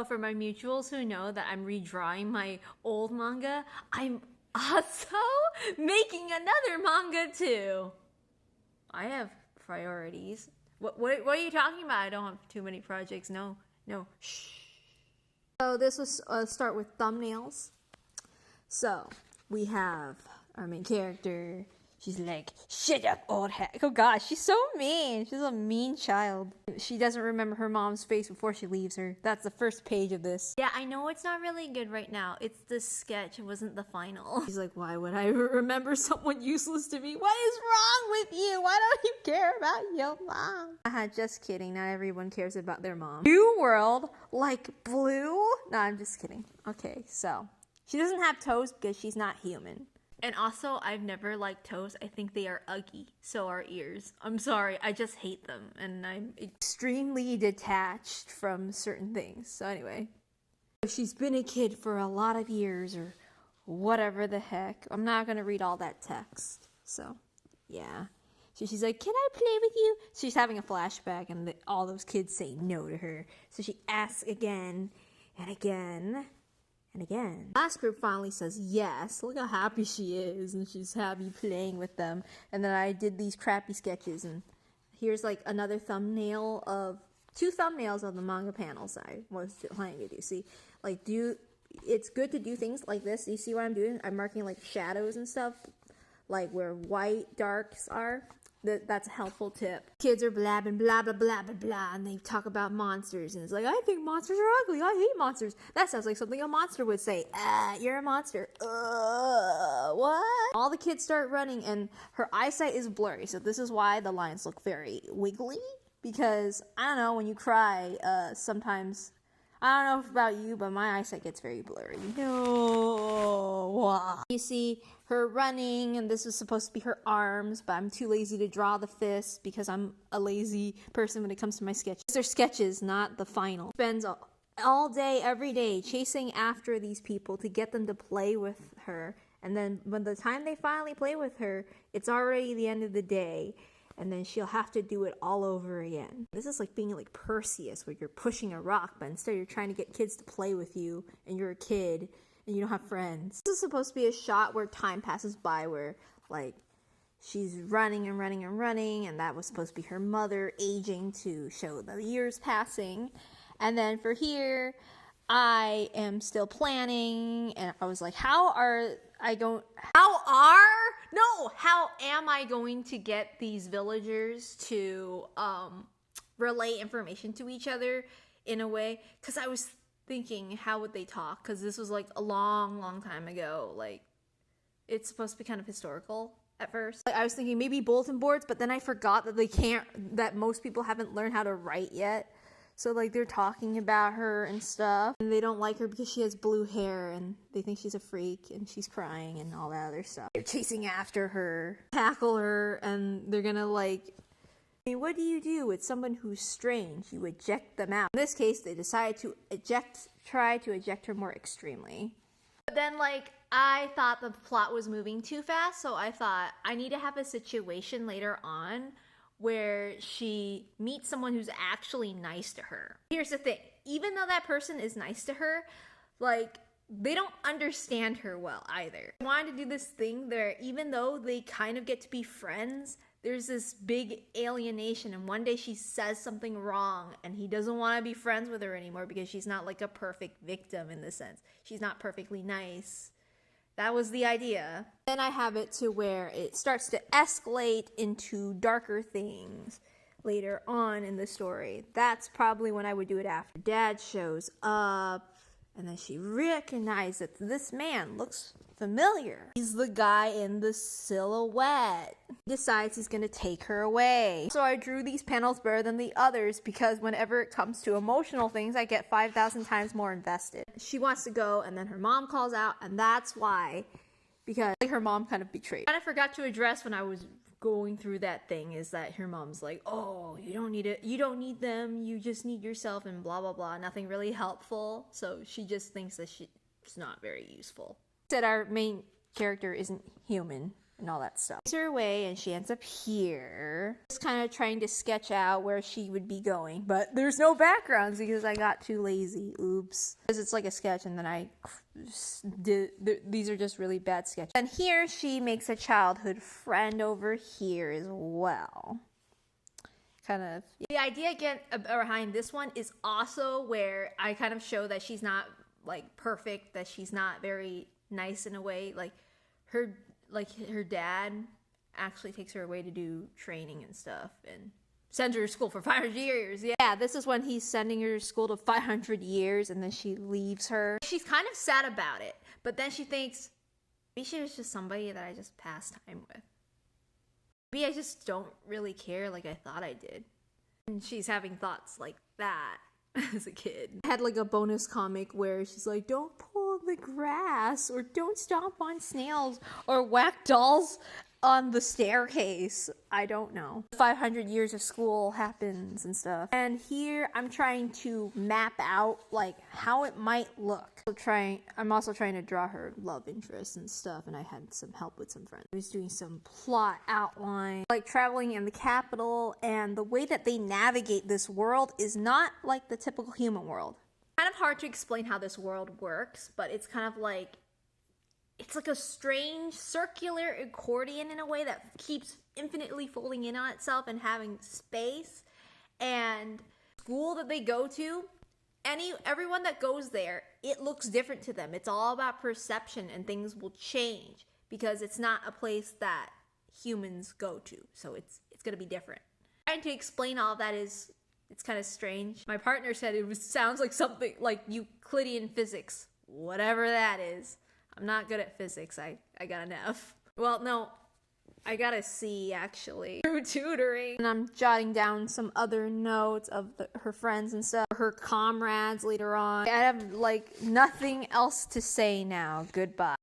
So for my mutuals who know that I'm redrawing my old manga, I'm also making another manga too. I have priorities. What are you talking about? I don't have too many projects. No, shh. So this was start with thumbnails. So we have our main character. She's like, shut up, old hack. Oh gosh, she's so mean. She's a mean child. She doesn't remember her mom's face before she leaves her. That's the first page of this. Yeah, I know it's not really good right now. It's the sketch. It wasn't the final. She's like, why would I remember someone useless to me? What is wrong with you? Why don't you care about your mom? Just kidding. Not everyone cares about their mom. New world, like blue? No, I'm just kidding. Okay, so she doesn't have toes because she's not human. And also, I've never liked toes. I think they are ugly. So are ears. I'm sorry, I just hate them. And I'm extremely detached from certain things. So anyway. She's been a kid for a lot of years or whatever the heck. I'm not going to read all that text. So, yeah. So she's like, can I play with you? She's having a flashback and all those kids say no to her. So she asks again and again. And again, last group finally says yes. Look how happy she is, and she's happy playing with them. And then I did these crappy sketches, and here's like another thumbnail of 2 thumbnails of the manga panels I was planning to do. See, like it's good to do things like this. You see what I'm doing? I'm marking like shadows and stuff, like where white darks are. That's a helpful tip. Kids are blabbing blah blah blah blah blah, and they talk about monsters, and it's like, I think monsters are ugly. I hate monsters. That sounds like something a monster would say. You're a monster. What? All the kids start running, and her eyesight is blurry. So this is why the lines look very wiggly. Because I don't know, when you cry, sometimes. I don't know about you, but my eyesight gets very blurry. No. You see her running, and this is supposed to be her arms, but I'm too lazy to draw the fists because I'm a lazy person when it comes to my sketches. These are sketches, not the final. Spends all day, every day, chasing after these people to get them to play with her. And then when the time they finally play with her, it's already the end of the day. And then she'll have to do it all over again. This is like being like Perseus, where you're pushing a rock, but instead you're trying to get kids to play with you, and you're a kid, and you don't have friends. This is supposed to be a shot where time passes by, where like she's running and running and running, and that was supposed to be her mother aging to show the years passing. And then for here, I am still planning, and I was like, how am I going to get these villagers to relay information to each other in a way? Because I was thinking, how would they talk? Because this was like a long time ago. Like, it's supposed to be kind of historical at first. Like, I was thinking maybe bulletin boards, but then I forgot that most people haven't learned how to write yet. So, like, they're talking about her and stuff, and they don't like her because she has blue hair, and they think she's a freak, and she's crying, and all that other stuff. They're chasing after her, tackle her, and they're gonna, like, I mean, what do you do with someone who's strange? You eject them out. In this case, they decided to try to eject her more extremely. But then, like, I thought the plot was moving too fast, so I thought, I need to have a situation later on where she meets someone who's actually nice to her. Here's the thing, even though that person is nice to her, like, they don't understand her well either. I wanted to do this thing where even though they kind of get to be friends, there's this big alienation, and one day she says something wrong, and he doesn't want to be friends with her anymore because she's not like a perfect victim in this sense. She's not perfectly nice. That was the idea. Then I have it to where it starts to escalate into darker things later on in the story. That's probably when I would do it after. Dad shows up, and then she recognizes that this man looks familiar. He's the guy in the silhouette. He decides he's gonna take her away. So I drew these panels better than the others because whenever it comes to emotional things, I get 5,000 times more invested. She wants to go, and then her mom calls out, and that's why, because her mom kind of betrayed. What I forgot to address when I was going through that thing is that her mom's like, oh, you don't need them, you just need yourself, and blah blah blah, nothing really helpful. So she just thinks that she's not very useful. Said our main character isn't human. and all that stuff. Takes her away and she ends up here. Just kind of trying to sketch out where she would be going, but there's no backgrounds because I got too lazy. Oops. Because it's like a sketch and then I did, these are just really bad sketches. And here she makes a childhood friend over here as well. Kind of. The idea again behind this one is also where I kind of show that she's not like perfect, that she's not very nice in a way. Like her dad actually takes her away to do training and stuff and sends her to school for 500 years. Yeah, this is when he's sending her to school to 500 years and then she leaves her. She's kind of sad about it, but then she thinks, maybe she was just somebody that I just passed time with. Maybe I just don't really care like I thought I did. And she's having thoughts like that as a kid. I had like a bonus comic where she's like, don't pull the grass or don't stomp on snails or whack dolls on the staircase. I don't know. 500 years of school happens and stuff. And here I'm trying to map out like how it might look. I'm also trying to draw her love interest and stuff, and I had some help with some friends. I was doing some plot outline, like traveling in the capital, and the way that they navigate this world is not like the typical human world. Kind of hard to explain how this world works, but it's kind of like it's like a strange circular accordion in a way that keeps infinitely folding in on itself and having space. And school that they go to, everyone that goes there, it looks different to them. It's all about perception, and things will change because it's not a place that humans go to. So it's going to be different. Trying to explain all of that it's kind of strange. My partner said sounds like something like Euclidean physics, whatever that is. I'm not good at physics. I got an F. Well, no, I got a C actually through tutoring. And I'm jotting down some other notes of her friends and stuff, her comrades later on. I have like nothing else to say now. Goodbye.